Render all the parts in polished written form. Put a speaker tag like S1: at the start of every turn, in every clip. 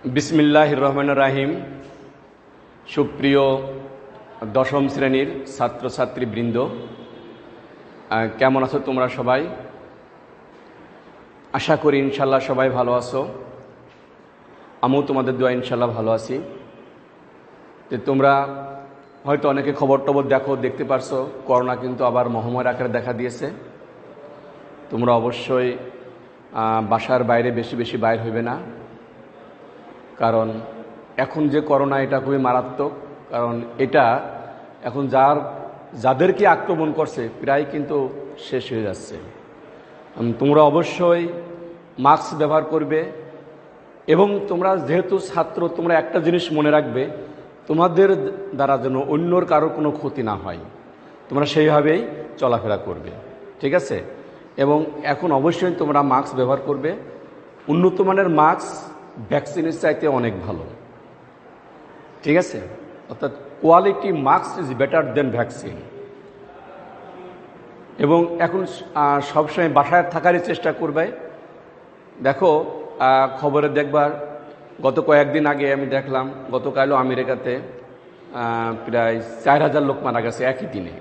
S1: বিসমিল্লাহির রহমানির রাহিম। সুপ্রিয় দশম শ্রেণীর ছাত্রছাত্রীবৃন্দ, কেমন আছো তোমরা সবাই? আশা করি ইনশাল্লাহ সবাই ভালো আছো। আমিও তোমাদের দোয়া ইনশাল্লাহ ভালো আছি। তো তোমরা হয়তো অনেকে খবর টবর দেখতে পারছো, করোনা কিন্তু আবার মহামারী আকারে দেখা দিয়েছে। তোমরা অবশ্যই বাসার বাইরে বেশি বেশি বাইর হইবে না, কারণ এখন যে করোনা এটা খুবই মারাত্মক। কারণ এটা এখন যাদেরকে আক্রমণ করছে প্রায় কিন্তু শেষ হয়ে যাচ্ছে। তোমরা অবশ্যই মাস্ক ব্যবহার করবে এবং তোমরা যেহেতু ছাত্র, তোমরা একটা জিনিস মনে রাখবে, তোমাদের দ্বারা যেন অন্যর কারোর কোনো ক্ষতি না হয়, তোমরা সেইভাবেই চলাফেরা করবে, ঠিক আছে? এবং এখন অবশ্যই তোমরা মাস্ক ব্যবহার করবে। উন্নত মানের মাস্ক ভ্যাকসিনের চাইতে অনেক ভালো, ঠিক আছে? অর্থাৎ quality mask is better then vaccine. এবং এখন সবসময় বাসায় থাকারই চেষ্টা করবে। দেখো, খবরে দেখবার গত কয়েকদিন আগে আমি দেখলাম, গতকালও আমেরিকাতে প্রায় 4000 লোক মারা গেছে একই দিনে,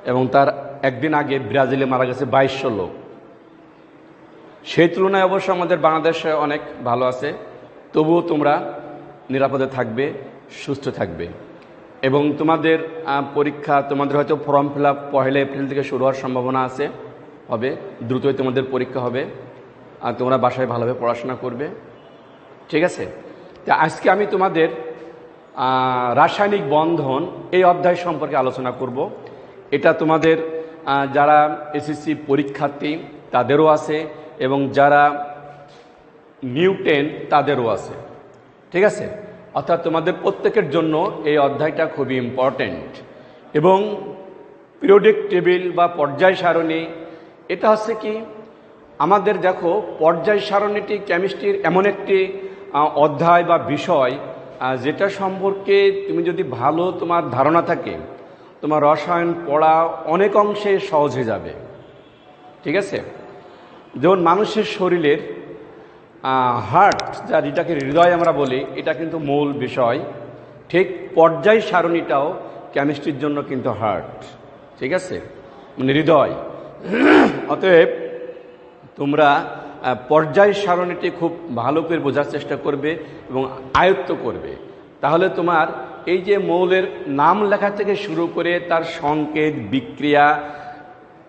S1: এবং তার একদিন আগে ব্রাজিলে মারা গেছে 2200 লোক। সেই তুলনায় অবশ্য আমাদের বাংলাদেশে অনেক ভালো আছে। তবুও তোমরা নিরাপদে থাকবে, সুস্থ থাকবে। এবং তোমাদের পরীক্ষা, তোমাদের হয়তো ফর্ম ফিল আপ 1 এপ্রিল থেকে শুরু হওয়ার সম্ভাবনা হবে। দ্রুতই তোমাদের পরীক্ষা হবে, আর তোমরা বাসায় ভালোভাবে পড়াশোনা করবে, ঠিক আছে? তা আজকে আমি তোমাদের রাসায়নিক বন্ধন এই অধ্যায় সম্পর্কে আলোচনা করব। এটা তোমাদের যারা এসএসসি পরীক্ষার্থী তাদেরও আছে, এবং যারা নিউটেন তাদেরও আছে, ঠিক আছে? অর্থাৎ তোমাদের প্রত্যেকের জন্য এই অধ্যায়টা খুবই ইম্পর্ট্যান্ট। এবং পিরিয়ডিক টেবিল বা পর্যায় সারণী, এটা হচ্ছে কি, আমাদের দেখো পর্যায় সারণীটি কেমিস্ট্রির এমন একটি অধ্যায় বা বিষয় যেটা সম্পর্কে তুমি যদি ভালো তোমার ধারণা থাকে, তোমার রসায়ন পড়া অনেক অংশে সহজ হয়ে যাবে, ঠিক আছে? যেমন মানুষের শরীরের হার্ট, যেটাকে হৃদয় আমরা বলি, এটা কিন্তু মূল বিষয়। ঠিক পর্যায় সারণীটাও কেমিস্ট্রির জন্য কিন্তু হার্ট, ঠিক আছে, মানে হৃদয়। অতএব তোমরা পর্যায় সারণীটি খুব ভালো করে বোঝার চেষ্টা করবে এবং আয়ত্ত করবে। তাহলে তোমার এই যে মৌলের নাম লেখা থেকে শুরু করে তার সংকেত, বিক্রিয়া,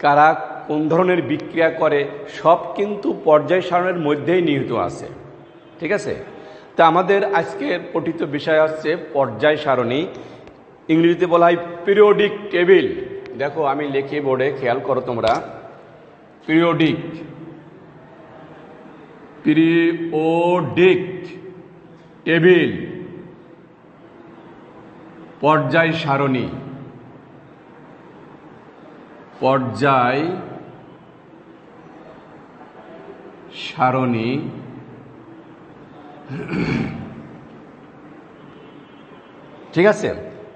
S1: কারা কোন ধরনের বিক্রিয়া করে, সব কিন্তু পর্যায় সারণীর মধ্যেই নিহিত আছে, ঠিক আছে? তা আমাদের আজকের পঠিত বিষয় হচ্ছে পর্যায় সারণী। ইংরেজিতে বলা হয় পিরিয়ডিক টেবিল। দেখো আমি লিখি বোর্ডে, খেয়াল করো তোমরা। পিরিয়ডিক টেবিল, পর্যায় সারণী, পর্যায় সারণী। ঠিক আছে?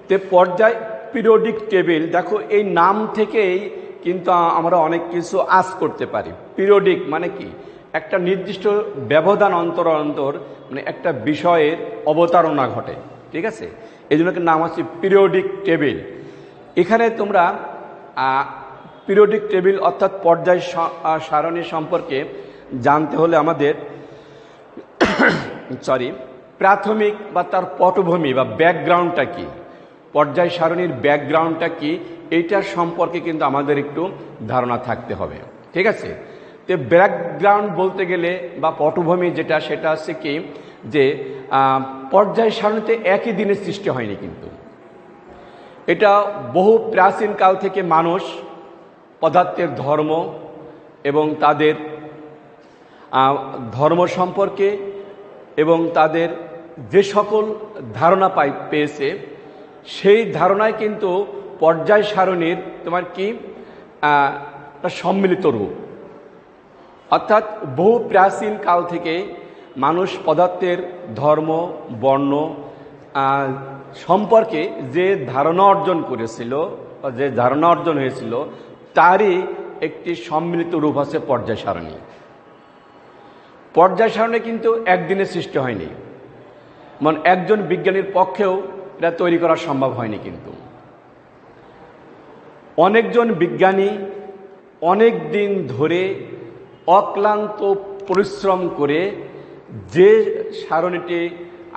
S1: তে পর্যায় পিরিয়ডিক টেবিল, দেখো এই নাম থেকেই কিন্তু আমরা অনেক কিছু আঁচ করতে পারি। পিরিয়ডিক মানে কি, একটা নির্দিষ্ট ব্যবধান অন্তর অন্তর মানে একটা বিষয়ের অবতারণা ঘটে, ঠিক আছে? এই জন্য নাম হচ্ছে পিরিয়ডিক টেবিল। এখানে তোমরা পিরিয়ডিক টেবিল অর্থাৎ পর্যায় সারণী সম্পর্কে জানতে হলে আমাদের প্রাথমিক বা তার পটভূমি বা ব্যাকগ্রাউন্ডটা কি, পর্যায় সারণীর ব্যাকগ্রাউন্ডটা কি, এইটার সম্পর্কে কিন্তু আমাদের একটু ধারণা থাকতে হবে, ঠিক আছে? তো ব্যাকগ্রাউন্ড বলতে গেলে বা পটভূমি যেটা, সেটা হচ্ছে কি যে পর্যায় সারণীতে একই দিনে সৃষ্টি হয়নি, কিন্তু এটা বহু প্রাচীন কাল থেকে মানুষ পদার্থের ধর্ম এবং তাদের ধর্ম সম্পর্কে এবং তাদের যে সকল ধারণা পেয়েছে, সেই ধারণায় কিন্তু পর্যায় সারণীর তোমার কি সম্মিলিত রূপ। অর্থাৎ বহু প্রাচীন কাল থেকে মানুষ পদার্থের ধর্ম, বর্ণ সম্পর্কে যে ধারণা অর্জন করেছিল, যে ধারণা অর্জন হয়েছিল, তারই একটি সম্মিলিত রূপ আছে পর্যায় সারণী। পর্যায় সারণী কিন্তু একদিনে সৃষ্টি হয়নি, মানে একজন বিজ্ঞানীর পক্ষেও এটা তৈরি করা সম্ভব হয়নি। কিন্তু অনেকজন বিজ্ঞানী অনেক দিন ধরে অক্লান্ত পরিশ্রম করে যে সারণীটি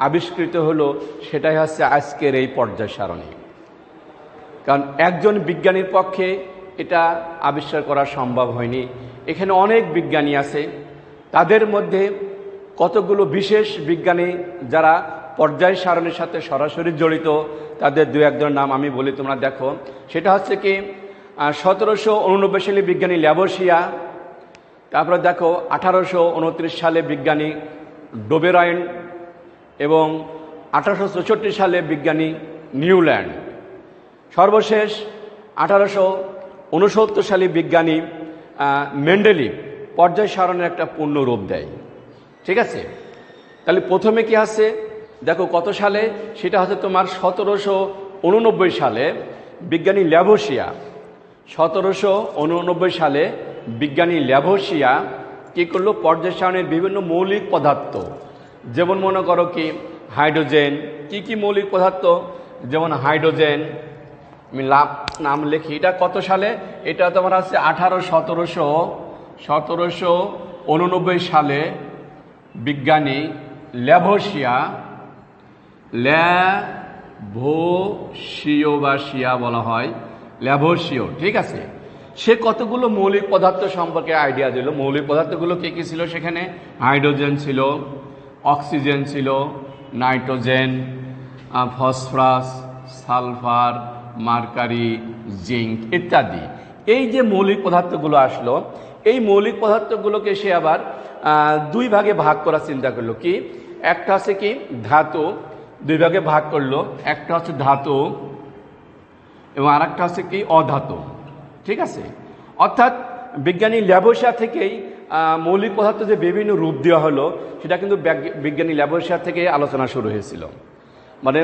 S1: আবিষ্কৃত হলো সেটাই হচ্ছে আজকের এই পর্যায় সারণী। কারণ একজন বিজ্ঞানীর পক্ষে এটা আবিষ্কার করা সম্ভব হয়নি। এখানে অনেক বিজ্ঞানী আছে, তাদের মধ্যে কতগুলো বিশেষ বিজ্ঞানী যারা পর্যায় সারণীর সাথে সরাসরি জড়িত, তাদের দু একজনের নাম আমি বলি, তোমরা দেখো। সেটা হচ্ছে কি 1789 সালে বিজ্ঞানী ল্যাভোসিয়া, তারপরে দেখো 1829 সালে বিজ্ঞানী ডোবেরাইন এবং 1864 সালে বিজ্ঞানী নিউল্যান্ড। সর্বশেষ 1869 সালে বিজ্ঞানী মেন্ডেলিভ পর্যায় সারণের একটা পূর্ণ রূপ দেয়। ঠিক আছে, তাহলে প্রথমে কি আছে দেখো কত সালে, সেটা হচ্ছে তোমার 1789 সালে বিজ্ঞানী ল্যাভোসিয়া। 1789 সালে বিজ্ঞানী ল্যাভোসিয়া কী করলো, পর্যায় সারণীর বিভিন্ন মৌলিক পদার্থ, যেমন মনে করো কি হাইড্রোজেন, কি মৌলিক পদার্থ, যেমন হাইড্রোজেন, আমি নাম লিখি। এটা কত সালে, এটা তোমার আছে 1789 সালে বিজ্ঞানী ল্যাভোসিয়া বা শিয়া বলা হয়, ল্যাভোসিও। ঠিক আছে, সে কতগুলো মৌলিক পদার্থ সম্পর্কে আইডিয়া দিল। মৌলিক পদার্থগুলো কী কী ছিল সেখানে? হাইড্রোজেন ছিল, অক্সিজেন ছিল, nitrogen, phosphorus, sulphur, mercury, zinc ইত্যাদি। এই যে মৌলিক পদার্থগুলো আসলো, এই মৌলিক পদার্থগুলোকে সে আবার দুই ভাগে ভাগ করার চিন্তা করলো। কি, একটা হচ্ছে কি ধাতু, দুই ভাগে ভাগ করলো, একটা হচ্ছে ধাতু এবং আর একটা হচ্ছে কি অধাতু। ঠিক আছে, অর্থাৎ বিজ্ঞানী ল্যাভোসিয়া থেকেই মৌলিক পদার্থ যে বিভিন্ন রূপ দেওয়া হলো, সেটা কিন্তু বিজ্ঞানী ল্যাভোসিয়া থেকে আলোচনা শুরু হয়েছিল। মানে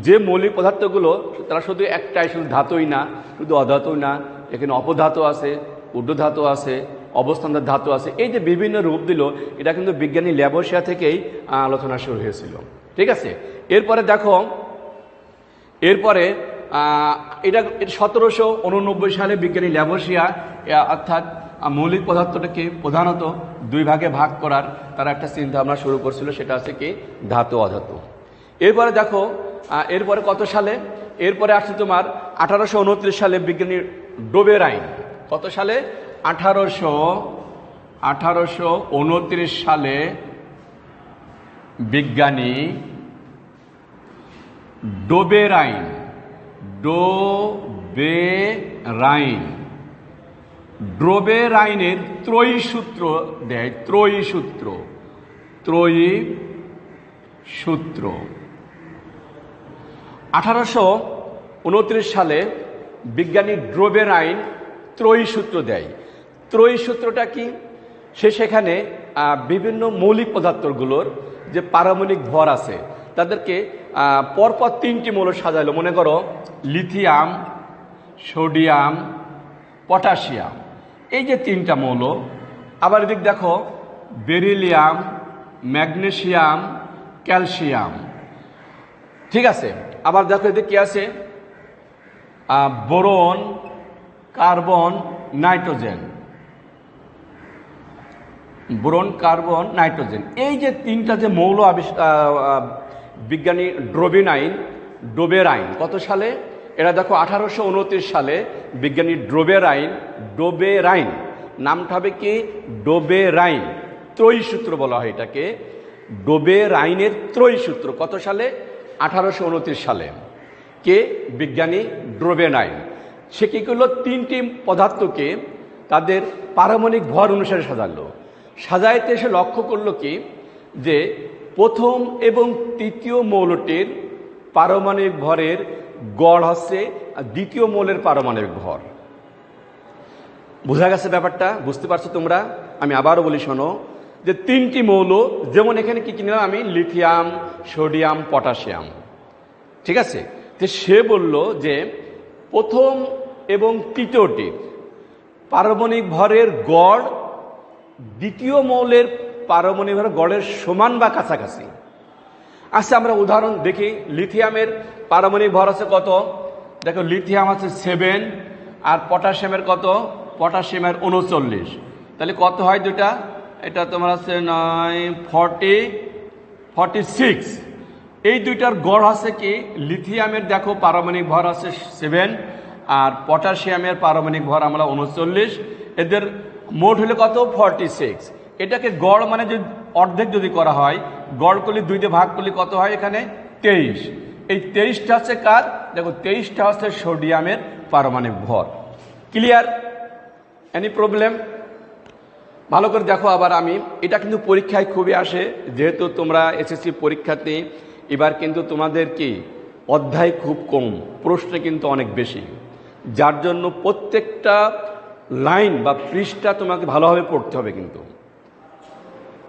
S1: যে মৌলিক পদার্থগুলো তারা শুধু একটাই, শুধু ধাতুই না, শুধু অধাতুই না, এখানে অপধাতু আছে, ঊর্ধ্বধাতু আছে, অবস্থানের ধাতু আছে, এই যে বিভিন্ন রূপ দিল, এটা কিন্তু বিজ্ঞানী ল্যাভোসিয়া থেকেই আলোচনা শুরু হয়েছিল। ঠিক আছে, এরপরে দেখো, এরপরে এটা 1789 সালে বিজ্ঞানী ল্যাভোসিয়া অর্থাৎ মৌলিক পদার্থটাকে প্রধানত দুই ভাগে ভাগ করার তারা একটা চিন্তা ভাবনা শুরু করছিল, সেটা আছে কি ধাতু অধাতু। এরপরে দেখো, এরপরে কত সালে, এরপরে আসছে তোমার 1829 সালে বিজ্ঞানী ডোবেরাইন। কত সালে? 1829 সালে বিজ্ঞানী ডোবেরাইন ডোবেরাইনের ত্রয়ী সূত্র দেয়, ত্রয়ী সূত্র 1829 সালে বিজ্ঞানী ডোবেরাইন ত্রয়ী সূত্র দেয়। ত্রয়ী সূত্রটা কি? সে সেখানে বিভিন্ন মৌলিক পদার্থগুলোর যে পারমাণবিক ভর আছে তাদেরকে পরপর তিনটি মৌল সাজাইলো। মনে করো লিথিয়াম, সোডিয়াম, পটাশিয়াম, এই যে তিনটা মৌল। আবার এদিক দেখো বেরিলিয়াম, ম্যাগনেসিয়াম, ক্যালসিয়াম। ঠিক আছে, আবার দেখো এদিকে কি আছে, boron, carbon, nitrogen, boron, carbon, nitrogen. এই যে তিনটা যে মৌল বিজ্ঞানী ডোবেরাইন কত সালে? এরা দেখো 1829 সালে বিজ্ঞানী ডোবেরাইন নামটা হবে কি ডোবেরাইন, ত্রয়ী সূত্র বলা হয় এটাকে, ডোবেরাইনের ত্রয়ী সূত্র। কত সালে? 1829 সালে। কে? বিজ্ঞানী ডোবেরাইন। সে কী করলো, তিনটি পদার্থকে তাদের পারমাণবিক ভর অনুসারে সাজাইতে এসে লক্ষ্য করলো কি যে প্রথম এবং তৃতীয় মৌলটির পারমাণবিক ভরের গড় হচ্ছে দ্বিতীয় মৌলের পারমাণবিক ভর। বোঝা গেছে ব্যাপারটা? বুঝতে পারছো তোমরা? আমি আবারও বলি, শোনো, যে তিনটি মৌল, যেমন এখানে কি নিলাম আমি, লিথিয়াম, সোডিয়াম, পটাশিয়াম। ঠিক আছে, তো সে বলল যে প্রথম এবং তৃতীয়টির পারমাণবিক ভরের গড় দ্বিতীয় মৌলের পারমাণবিক ভর গড়ের সমান বা কাছাকাছি। আচ্ছা আমরা উদাহরণ দেখি। লিথিয়ামের পারমাণবিক ভর আছে কত? দেখো লিথিয়াম আছে 7 আর পটাশিয়ামের কত? পটাশিয়ামের 39। তাহলে কত হয় দুটা? এটা তোমার আছে 46। এই দুইটার গড় আছে কি? লিথিয়ামের দেখো পারমাণবিক ভর আছে 7 আর পটাশিয়ামের পারমাণবিক ভর আমরা 39। এদের মোট হলে কত? 46। এটাকে গড় মানে যদি অর্ধেক যদি করা হয়, গড় করলে 2 দিয়ে ভাগ করলে কত হয়? এখানে 23। এই 23টা হচ্ছে কার? দেখো 23টা হচ্ছে সোডিয়ামের পারমাণবিক ভর। ক্লিয়ার? Any problem? ভালো করে দেখো। আবার আমি এটা কিন্তু পরীক্ষায় খুবই আসে, যেহেতু তোমরা এসএসসি পরীক্ষাতে এবার কিন্তু তোমাদের কি অধ্যায় খুব কম, প্রশ্ন কিন্তু অনেক বেশি, যার জন্য প্রত্যেকটা লাইন বা পৃষ্ঠা তোমাকে ভালোভাবে পড়তে হবে কিন্তু।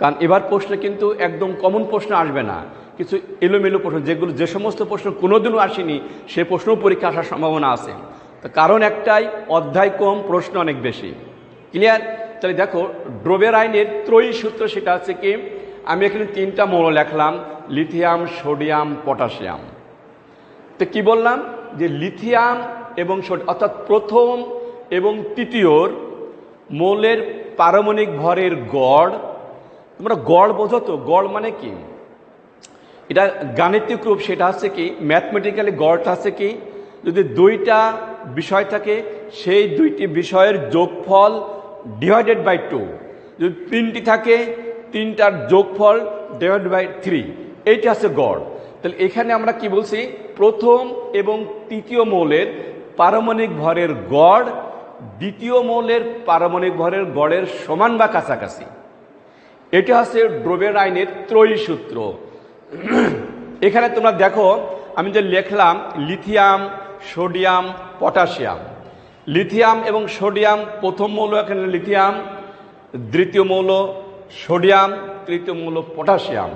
S1: কারণ এবার প্রশ্ন কিন্তু একদম কমন প্রশ্ন আসবে না, কিছু এলোমেলো প্রশ্ন, যেগুলো যে সমস্ত প্রশ্ন কোনোদিনও আসেনি সে প্রশ্নও পরীক্ষা আসার সম্ভাবনা আছে। তো কারণ একটাই, অধ্যায় কম, প্রশ্ন অনেক বেশি। ক্লিয়ার? তাহলে দেখো ড্রোবের আইনের ত্রয়ী সূত্র সেটা হচ্ছে কি? আমি এখানে 3টা মৌল লিখলাম, লিথিয়াম, সোডিয়াম, পটাশিয়াম। তো কি বললাম? যে লিথিয়াম এবং অর্থাৎ প্রথম এবং তৃতীয়র মৌলের পারমাণবিক ভরের গড়, তোমরা গড় বোঝো তো? গড় মানে কি? এটা গাণিতিক রূপ, সেটা হচ্ছে কি ম্যাথমেটিক্যালি গড়টা হচ্ছে কি? যদি 2টা বিষয় থাকে সেই 2টি বিষয়ের যোগফল ডিভাইডেড বাই 2। যদি 3টি থাকে 3টার যোগফল ডিভাইডেড বাই 3, এইটা হচ্ছে গড়। তাহলে এখানে আমরা কি বলছি? প্রথম এবং তৃতীয় মৌলের পারমাণবিক ভরের গড় দ্বিতীয় মৌলের পারমাণবিক ভরের গড়ের সমান বা কাছাকাছি। এটা হচ্ছে ড্রোবের আইনের ত্রয়ী সূত্র। এখানে তোমরা দেখো আমি যে লিখলাম লিথিয়াম, সোডিয়াম, পটাশিয়াম। লিথিয়াম এবং সোডিয়াম, প্রথম মৌল এখানে লিথিয়াম, দ্বিতীয় মৌল সোডিয়াম, তৃতীয় মৌল পটাশিয়াম।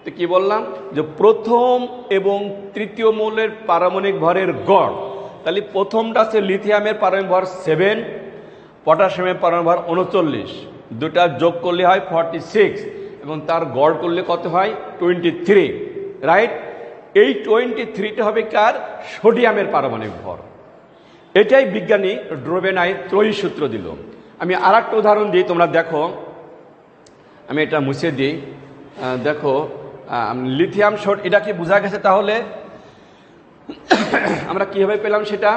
S1: তো কি বললাম? যে প্রথম এবং তৃতীয় মৌলের পারমাণবিক ভরের গড়। তাহলে প্রথমটা আছে লিথিয়ামের পারমাণবিক ভর 7, পটাশিয়ামের পারমাণবিক ভর 39। দুটা যোগ করলে হয় 46 এবং তার গড় করলে কত হয়? 23। রাইট? এই 23টা হবে কার? সোডিয়ামের পারমাণবিক ভর। এটাই বিজ্ঞানী ড্রোবেনাই ত্রয়ী সূত্র দিল। আমি আর একটা উদাহরণ দিই, তোমরা দেখো। আমি এটা মুছে দিই। দেখো লিথিয়াম এটা কি বোঝা গেছে? তাহলে আমরা কিভাবে পেলাম সেটা?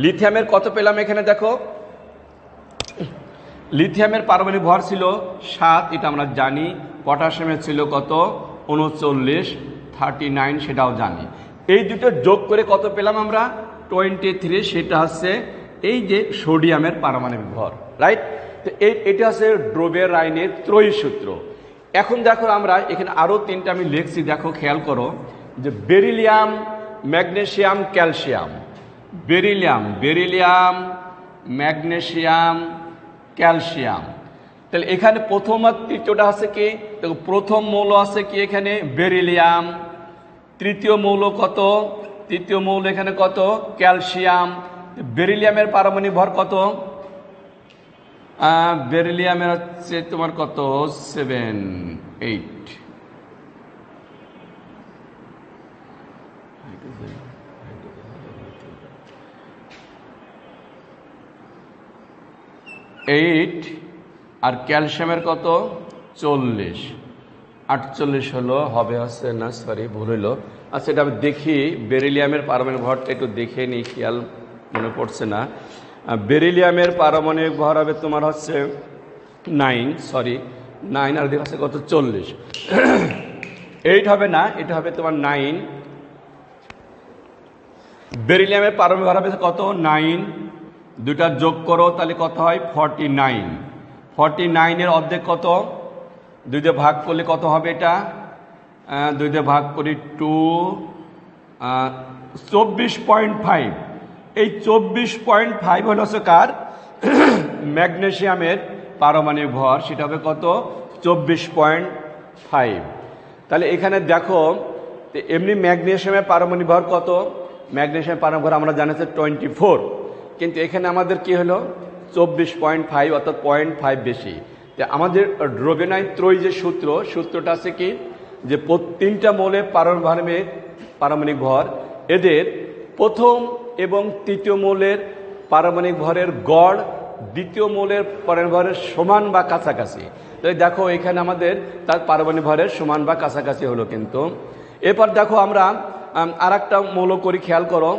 S1: লিথিয়ামের কত পেলাম? এখানে দেখো লিথিয়ামের পারমাণবিক ভর ছিল 7, এটা আমরা জানি। পটাশিয়ামের ছিল কত? 39, 39, সেটাও জানি। এই দুটো যোগ করে কত পেলাম আমরা? 23। সেটা হচ্ছে এই যে সোডিয়ামের পারমাণবিক ভর। রাইট? তো এটা হচ্ছে ড্রোবের আইনের ত্রয়ী সূত্র। এখন দেখো আমরা এখানে আরও 3টা আমি লিখছি, দেখো খেয়াল করো। যে beryllium, magnesium, calcium. Beryllium, magnesium, calcium. তাহলে এখানে প্রথম আর তৃতীয়টা আছে কি? দেখো প্রথম মৌল আছে কি এখানে? বেরিলিয়াম। তৃতীয় মৌল কত? তৃতীয় মৌল এখানে কত? ক্যালসিয়াম। বেরিলিয়ামের পারমাণবিক ভর কত? বেরিলিয়ামের হচ্ছে তোমার কত? 7, 8। আর ক্যালসিয়ামের কত? 40, 48 হলো, হবে হচ্ছে না, সরি ভুল হইলো। আচ্ছা এটা আমি দেখি, বেরিলিয়ামের পারমাণবিক ভরটা একটু দেখে নিই, খেয়াল মনে পড়ছে না। বেরিলিয়ামের পারমাণবিক ভর হবে তোমার হচ্ছে 9 আর দেখ আছে কত? 40। 8 হবে না, এটা হবে তোমার 9। বেরিলিয়ামের পারমাণবিক ভর হবে কত? 9। দুটা যোগ করো তাহলে কত হয়? 49। 49-এর অর্ধেক কত? 2 দিয়ে ভাগ করলে কত হবে? এটা 2 দিয়ে ভাগ করি 2, 24.5। এই 24.5 হলো কার? ম্যাগনেসিয়ামের পারমাণবিক ভর, সেটা হবে কত? 24.5। তাহলে এখানে দেখো এমনি ম্যাগনেসিয়ামের পারমাণবিক ভর কত? ম্যাগনেসিয়ামের পারমাণবিক ভর আমরা জানি 24, কিন্তু এখানে আমাদের কি হলো? 24.5, অর্থাৎ 0.5 বেশি। আমাদের ড্রোবেনাইন ত্রয়ী যে সূত্রটা আছে কি, যে তিনটা মৌলের পারমাণবিক ভর, এদের প্রথম এবং তৃতীয় মৌলের পারমাণবিক ভরের গড় দ্বিতীয় মৌলের পারমাণবিক ভরের সমান বা কাছাকাছি। তাই দেখো এখানে আমাদের তার পারমাণবিক ভরের সমান বা কাছাকাছি হলো। কিন্তু এরপর দেখো আমরা আর একটা মৌল করি, খেয়াল করো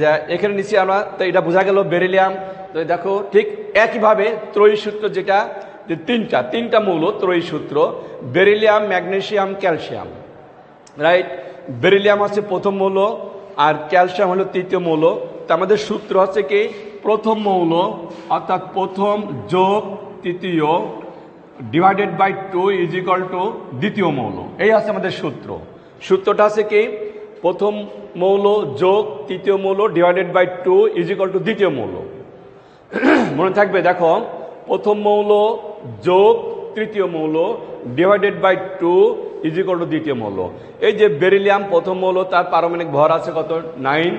S1: যে এখানে নিচে আমরা, তো এটা বোঝা গেল বেরিলিয়াম। তো দেখো ঠিক একইভাবে ত্রয়ী সূত্র, যেটা যে তিনটা মৌল ত্রয়ী সূত্র, beryllium, magnesium, calcium, right. Beryllium হচ্ছে প্রথম মৌল আর ক্যালসিয়াম হলো তৃতীয় মৌল। তো আমাদের সূত্র হচ্ছে কি, প্রথম মৌল অর্থাৎ প্রথম যোগ তৃতীয় divided by 2 is equal to দ্বিতীয় মৌল। এই আছে আমাদের সূত্রটা আছে কি, প্রথম মৌল যোগ তৃতীয় মৌল divided by 2 is equal to দ্বিতীয় মৌল। মনে থাকবে, দেখো প্রথম মৌল যোগ তৃতীয় মৌল divided by 2 is equal to দ্বিতীয় মৌল। এই যে বেরিলিয়াম প্রথম মৌল, তার পারমাণবিক ভর আছে কত, 9।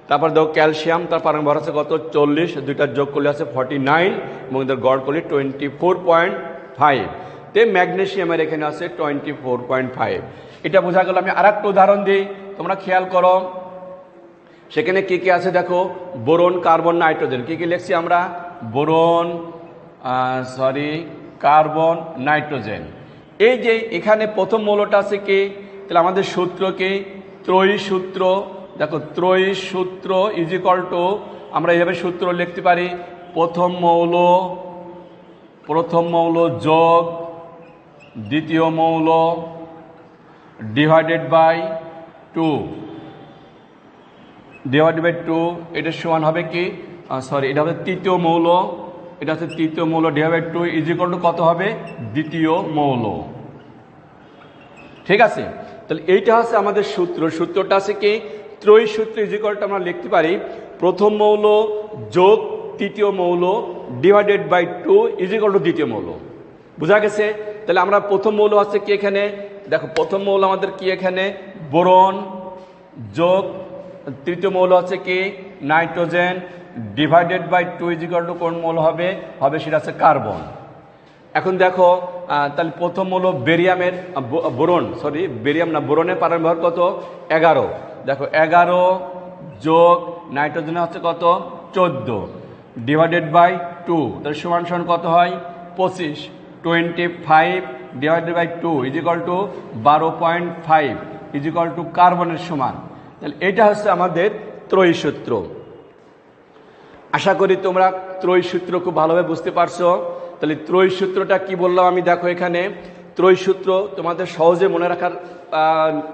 S1: তারপর দেখো ক্যালসিয়াম, তার পারমাণবিক ভর আছে কত, 40। দুইটার যোগ করলে আছে 49 এবং এদের গড় করলে 24.5। তে ম্যাগনেসিয়ামের এখানে আছে 24.5। এটা বোঝা গেল। আমি আর একটা উদাহরণ দিই, তোমরা খেয়াল করো। সেখানে কি কি আছে দেখো, বোরন, কার্বন, নাইট্রোজেন। কি কি লিখছি আমরা, বোরন, কার্বন, নাইট্রোজেন। এই যে এখানে প্রথম মৌলটা আছে কি, তাহলে আমাদের সূত্র কি, ত্রয়ী সূত্র। দেখো ত্রয়ী সূত্র ইজ ইকুয়াল টু, আমরা এইভাবে সূত্র লিখতে পারি, প্রথম মৌল যোগ দ্বিতীয় মৌল ডিভাইডেড বাই 2 এটা সমান হবে কি, এটা হবে তৃতীয় মৌল, এটা হচ্ছে তৃতীয় মৌল divide by 2 is equal to কত হবে, দ্বিতীয় মৌল। ঠিক আছে, তাহলে এইটা হচ্ছে আমাদের সূত্রটা আছে কি, ত্রয়ী সূত্র ইজ ইকুয়াল টু আমরা লিখতে পারি প্রথম মৌল যোগ তৃতীয় মৌল divided by 2 is equal to দ্বিতীয় মৌল। বুঝা গেছে? তাহলে আমরা প্রথম মৌল আছে কি এখানে, দেখো প্রথম মৌল আমাদের কি এখানে, বোরন যোগ তৃতীয় মৌল আছে কি nitrogen divided by 2 is equal to কোন মৌল হবে সেটা আছে কার্বন। এখন দেখো তাহলে প্রথম মৌল বোরনের পারমাণবিক ভর কত, 11। দেখো 11 যোগ নাইট্রোজেনের হচ্ছে কত, 14 ডিভাইডেড বাই 2, তাহলে সমান কত হয়, 25। 25 divided by 2 is equal to 12.5 is equal to কার্বনের সমান। তাহলে এটা হচ্ছে আমাদের ত্রয়ী সূত্র। আশা করি তোমরা ত্রয়ী সূত্র খুব ভালোভাবে বুঝতে পারছো। তাহলে ত্রয়ী সূত্রটা কি বললাম আমি, দেখো এখানে ত্রয়ী সূত্র তোমাদের সহজে মনে রাখার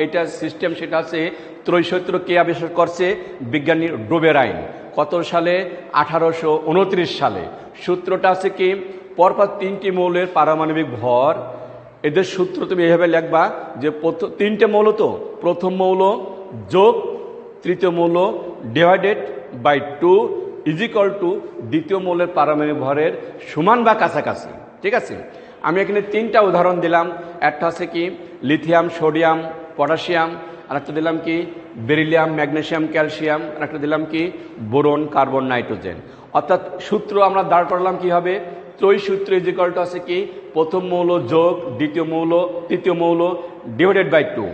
S1: এটা সিস্টেম, সেটা আছে ত্রয়ী সূত্র কে আবিষ্কার করছে, বিজ্ঞানী ড্রোবেনাইন। কত সালে, 1829 সালে। সূত্রটা আছে কি, পরপর তিনটি মৌলের পারমাণবিক ভর, এদের সূত্র তুমি এভাবে লিখবা যে তিনটে মৌল, তো প্রথম মৌল যোগ তৃতীয় মৌল divided by 2 is equal to দ্বিতীয় মৌলের পারমাণবিক ভরের সমান বা কাছাকাছি। ঠিক আছে, আমি এখানে তিনটা উদাহরণ দিলাম। একটা আছে কি লিথিয়াম, সোডিয়াম, পটাশিয়াম, আর একটা দিলাম কি বেরিলিয়াম, ম্যাগনেসিয়াম, ক্যালসিয়াম, আর একটা দিলাম কি বোরন, কার্বন, নাইট্রোজেন। অর্থাৎ সূত্র আমরা দাঁড় করলাম কি হবে, ত্রয়ী সূত্র ইজ ইকুয়াল টু আছে কি প্রথম মৌল যোগ দ্বিতীয় মৌল তৃতীয় মৌল ডিভাইডেড বাই 2,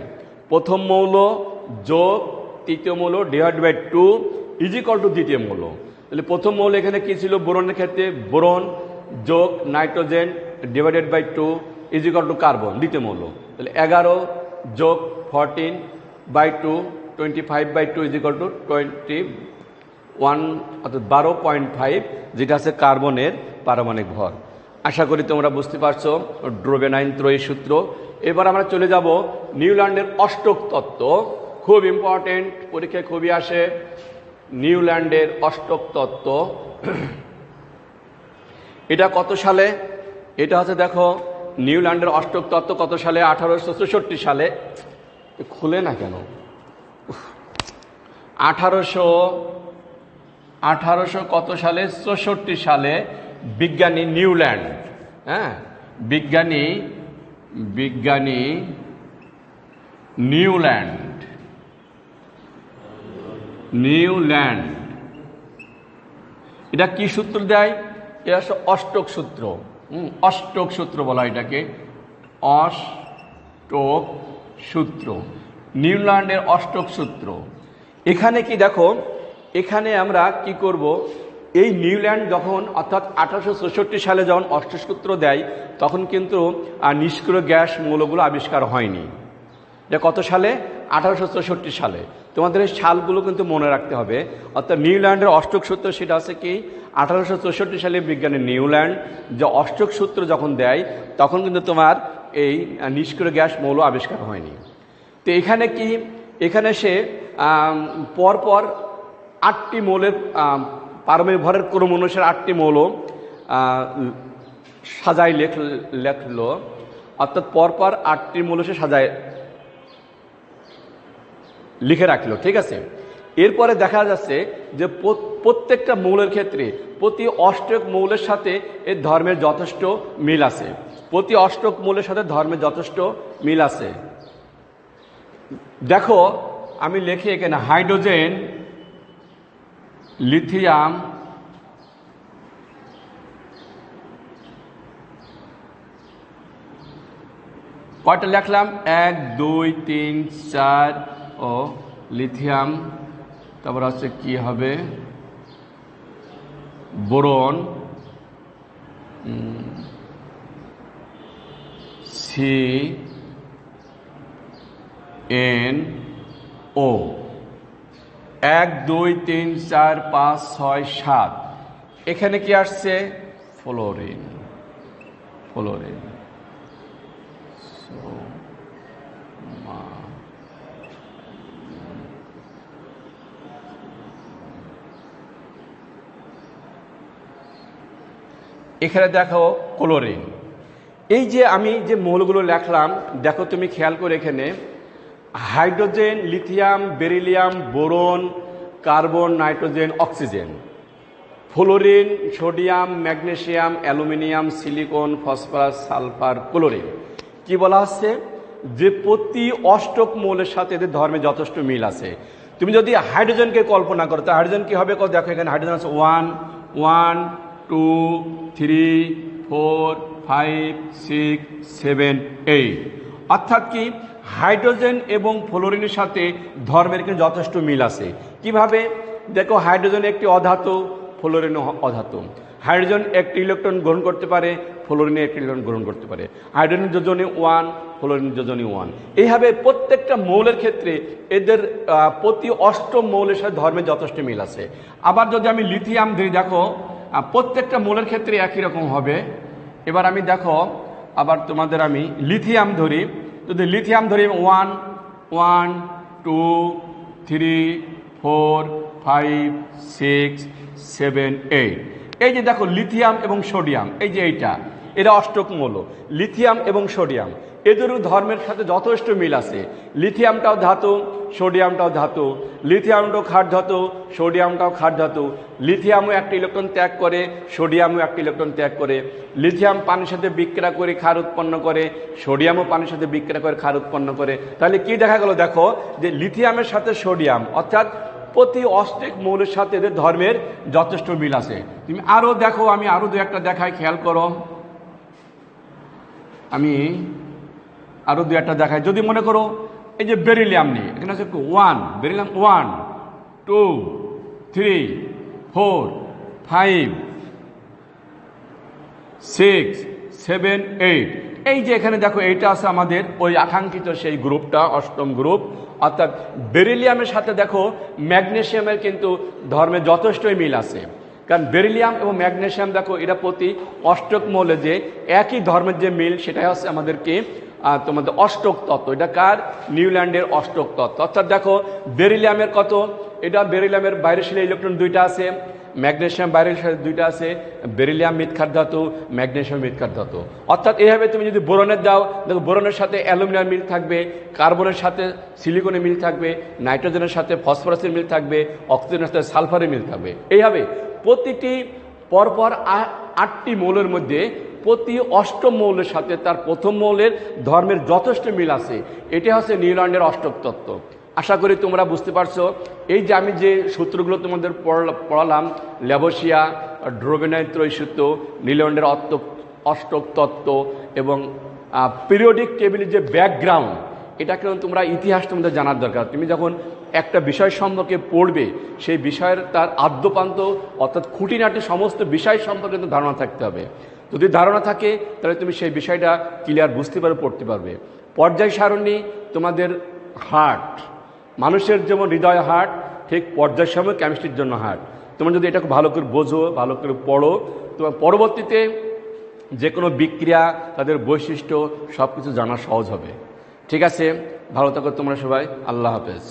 S1: প্রথম মৌল যোগ তৃতীয় মৌল divide by 2 is equal to দ্বিতীয় মৌল। তাহলে প্রথম মৌল এখানে কি ছিল, বোরনের ক্ষেত্রে বোরন যোগ nitrogen divided by 2 is equal to carbon, দ্বিতীয় মৌল। তাহলে 11 যোগ 14 by 2 25 by 2 is equal to 21, অর্থাৎ 12.5, যেটা আছে কার্বনের পারমাণবিক ভর। আশা করি তোমরা বুঝতে পারছো ড্রোবেনাইন ত্রয়ী সূত্র। এবার আমরা চলে যাব নিউল্যান্ডের অষ্টক তত্ত্ব। খুব ইম্পর্টেন্ট, পরীক্ষায় খুবই আসে নিউল্যান্ডের অষ্টক তত্ত্ব। এটা কত সালে, এটা হচ্ছে দেখো নিউল্যান্ডের অষ্টক তত্ত্ব কত সালে, 1864 সালে। খুলে না কেন, 1800 কত সালে, 64 সালে বিজ্ঞানী নিউল্যান্ড, বিজ্ঞানী নিউল্যান্ড এটা কি সূত্র দেয়, এটা হচ্ছে অষ্টক সূত্র। অষ্টক সূত্র বলা হয় এটাকে, অষ্টক সূত্র, নিউল্যান্ডের অষ্টক সূত্র। এখানে কি দেখো, এখানে আমরা কি করব, এই নিউল্যান্ড যখন অর্থাৎ 1866 সালে যখন অষ্টক সূত্র দেয় তখন কিন্তু নিষ্ক্রিয় গ্যাস মৌলগুলো আবিষ্কার হয়নি। এটা কত সালে? 1866 সালে। তোমাদের এই সালগুলো কিন্তু মনে রাখতে হবে। অর্থাৎ নিউল্যান্ডের অষ্টক সূত্র সেটা আছে কি 1864 সালে বিজ্ঞানী নিউল্যান্ড যে অষ্টক সূত্র যখন দেয় তখন কিন্তু তোমার এই নিষ্ক্রিয় গ্যাস মৌল আবিষ্কার হয়নি। তো এখানে কি, এখানে সে পরপর 8টি মৌলের পারমাণবিক ভরের ক্রম অনুসারে 8টি মৌল সাজায় লেখলো, অর্থাৎ পরপর 8টি মৌল সে সাজায় লিখে রাখলো, ঠিক আছে। এরপরে দেখা যাচ্ছে যে প্রত্যেকটা মৌলের ক্ষেত্রে প্রতি অষ্টক মৌলের সাথে এর ধর্মের যথেষ্ট মিল আছে, প্রতি অষ্টক মৌলের সাথে ধর্মের যথেষ্ট মিল আছে। দেখো আমি লিখি এখানে হাইড্রোজেন, লিথিয়াম, কয়টা লিখলাম? 1 2 3 4 ও লিথিয়াম, তারপর হচ্ছে কি হবে বোরন, CnO, 1 2 3 4 5 6 7। এখানে কি আসছে? Fluorine, fluorine. এখানে দেখো ক্লোরিন। এই যে আমি যে মৌলগুলো লেখলাম দেখো তুমি খেয়াল করে, এখানে hydrogen, lithium, beryllium, boron, carbon, nitrogen, oxygen, fluorine, sodium, magnesium, aluminium, silicon, phosphorus, sulphur, chlorine. কি বলা হচ্ছে? যে প্রতি অষ্টক মৌলের সাথে এদের ধর্মে যথেষ্ট মিল আছে। তুমি যদি হাইড্রোজেনকে কল্পনা করো তো হাইড্রোজেন কি হবে? দেখো এখানে হাইড্রোজেন আছে 1 1 2 3 4 5 6 7 8। অর্থাৎ কি হাইড্রোজেন এবং ফ্লোরিনের সাথে ধর্মের কিন্তু যথেষ্ট মিল আছে। কিভাবে? দেখো হাইড্রোজেন একটি অধাতু, ফ্লোরিন অধাতু। হাইড্রোজেন একটি ইলেকট্রন গ্রহণ করতে পারে, ফ্লোরিনে একটি ইলেকট্রন গ্রহণ করতে পারে। হাইড্রোজেন যোজনী 1, ফ্লোরিন যোজনী 1। এইভাবে প্রত্যেকটা মৌলের ক্ষেত্রে এদের প্রতি অষ্টম মৌলের সাথে ধর্মের যথেষ্ট মিল আছে। আবার যদি আমি লিথিয়াম ধরি, দেখো প্রত্যেকটা মৌলের ক্ষেত্রে একই রকম হবে। এবার আমি দেখো আবার তোমাদের আমি লিথিয়াম ধরি, যদি লিথিয়াম ধরি 1 1 2 3 4 5 6 7 8। এই যে দেখো লিথিয়াম এবং সোডিয়াম, এই যে এরা অষ্টক মৌল। লিথিয়াম এবং সোডিয়াম এদেরও ধর্মের সাথে যথেষ্ট মিল আছে। লিথিয়ামটাও ধাতু, সোডিয়ামটাও ধাতু। লিথিয়ামটাও ক্ষার ধাতু, সোডিয়ামটাও ক্ষার ধাতু। লিথিয়ামও একটা ইলেকট্রন ত্যাগ করে, সোডিয়ামও একটা ইলেকট্রন ত্যাগ করে। লিথিয়াম পানির সাথে বিক্রিয়া করে ক্ষার উৎপন্ন করে, সোডিয়ামও পানির সাথে বিক্রিয়া করে ক্ষার উৎপন্ন করে। তাহলে কি দেখা গেল? দেখো যে লিথিয়ামের সাথে সোডিয়াম অর্থাৎ প্রতি অষ্টক মৌলের সাথে এদের ধর্মের যথেষ্ট মিল আছে। তুমি আরো দেখো, আমি আরো দু একটা দেখাই, খেয়াল করো। আমি আরো দু একটা দেখাই। যদি মনে করো এই যে বেরিলিয়াম নিয়ে, এখানে আছে 1, বেরিলিয়াম 1 2 3 4 5 6 7 8। এই যে এখানে দেখো এইটা আছে আমাদের ওই আকাঙ্ক্ষিত সেই গ্রুপটা, অষ্টম গ্রুপ। অর্থাৎ বেরিলিয়ামের সাথে দেখো ম্যাগনেসিয়ামের কিন্তু ধর্মে যথেষ্টই মিল আছে। কারণ বেরিলিয়াম এবং ম্যাগনেসিয়াম দেখো এরা প্রতি অষ্টক মৌলে যে একই ধর্মের যে মিল, সেটাই হচ্ছে আমাদেরকে তোমাদের অষ্টক তত্ত্ব। এটা কার? নিউল্যান্ডের অষ্টক তত্ত্ব। অর্থাৎ দেখো বেরিলিয়ামের কত, এটা বেরিলিয়ামের বাইরের শিলা ইলেকট্রন 2টা আছে, ম্যাগনেসিয়াম বাইরের শিলা 2টা আছে। বেরিলিয়াম মৃৎক্ষার ধাতু, ম্যাগনেসিয়াম মৃৎক্ষার ধাতু। অর্থাৎ এইভাবে তুমি যদি বোরনের দাও, দেখো বোরনের সাথে অ্যালুমিনিয়াম মিল থাকবে, কার্বনের সাথে সিলিকনের মিল থাকবে, নাইট্রোজেনের সাথে ফসফরাসের মিল থাকবে, অক্সিজেনের সাথে সালফারের মিল থাকবে। এইভাবে প্রতিটি পরপর 8টি মৌলের মধ্যে প্রতি অষ্টম মৌলের সাথে তার প্রথম মৌলের ধর্মের যথেষ্ট মিল আছে। এটি হচ্ছে নিউল্যান্ডের অষ্টক তত্ত্ব। আশা করি তোমরা বুঝতে পারছো। এই যে আমি যে সূত্রগুলো তোমাদের পড়ালাম, ল্যাবোসিয়া, ড্রোবেনাইট ত্রয়ী সূত্র, নিউল্যান্ডের অষ্টক তত্ত্ব এবং পিরিয়ডিক টেবিলের যে ব্যাকগ্রাউন্ড, এটা কিন্তু তোমরা ইতিহাস তোমাদের জানার দরকার। তুমি যখন একটা বিষয় সম্পর্কে পড়বে, সেই বিষয়ের তার আদ্যপান্ত অর্থাৎ খুঁটিনাটি সমস্ত বিষয় সম্পর্কে কিন্তু ধারণা থাকতে হবে। যদি ধারণা থাকে তাহলে তুমি সেই বিষয়টা ক্লিয়ার বুঝতে পারবে, পড়তে পারবে। পর্যায় সারণী তোমাদের হার্ট, মানুষের যেমন হৃদয় হার্ট, ঠিক পর্যায় সারণী কেমিস্ট্রির জন্য হার্ট। তোমরা যদি এটাকে ভালো করে বোঝো, ভালো করে পড়ো, তোমার পরবর্তীতে যে কোনো বিক্রিয়া, তাদের বৈশিষ্ট্য সব কিছু জানা সহজ হবে। ঠিক আছে, ভালো থাকো তোমরা সবাই। আল্লাহ হাফেজ।